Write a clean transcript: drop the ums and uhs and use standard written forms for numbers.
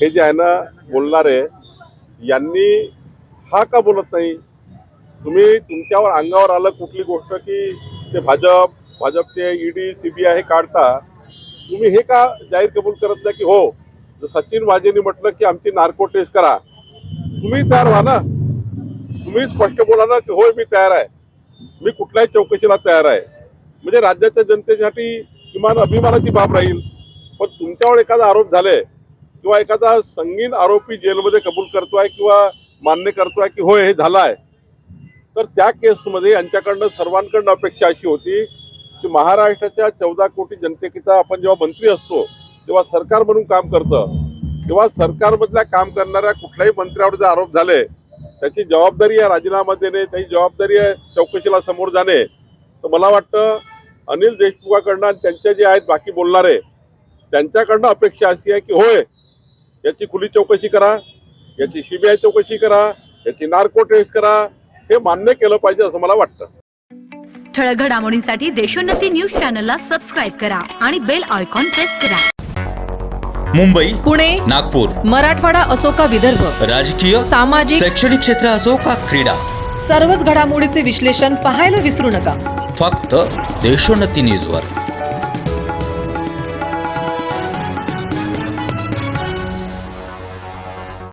हे जे आहे ना बोलणारे यांनी हा का बोलत नाही? तुम्ही तुमच्यावर अंगावर आलं कुठली गोष्ट की ते भाजपचे ईडी सीबीआय हे काढता, तुम्ही हे का जाहीर कबूल करत नाही की हो सचिन वाजेंनी म्हटलं की आमची नार्को टेस्ट करा, तुम्ही तयार व्हा ना. तुम्ही स्पष्ट बोला ना की होय मी तयार आहे, मी कुठल्याही चौकशीला तयार आहे. म्हणजे राज्याच्या जनतेसाठी किमान अभिमानाची बाब राहील. पण तुमच्यावर एखादा आरोप झाले किंवा एखादा संगीन आरोपी जेलमध्ये कबूल करतोय किंवा मान्य करतोय की होय हे झालं आहे, तर त्या केसमध्ये यांच्याकडनं सर्वांकडनं अपेक्षा अशी होती की महाराष्ट्राच्या 14 कोटी जनतेचा आपण जेव्हा मंत्री असतो तेव्हा सरकार म्हणून काम करतं, तेव्हा सरकारमधल्या काम करणाऱ्या कुठल्याही मंत्र्यावर जर आरोप झाले त्याची जबाबदारी आहे राजीनामा देणे, त्याची जबाबदारी आहे चौकशीला समोर जाणे. तर मला वाटतं अनिल देशमुखांकडनं आणि त्यांचे जे आहेत बाकी बोलणारे त्यांच्याकडनं अपेक्षा अशी आहे की होय याची खुली चौकशी करा, याची सीबीआय चौकशी करा, याची नार्को टेस्ट करा, हे मान्य केलं पाहिजे असं मला वाटतं. ठळक घडामोडींसाठी देशोन्नती न्यूज चॅनलला सबस्क्राईब करा आणि बेल आयकॉन प्रेस करा. मुंबई, पुणे, नागपूर, मराठवाडा असो का विदर्भ, राजकीय, सामाजिक, शैक्षणिक क्षेत्र असो का क्रीडा, सर्वच घडामोडीचे विश्लेषण पाहायला विसरू नका. फक्त देशोन्नती न्यूजवर.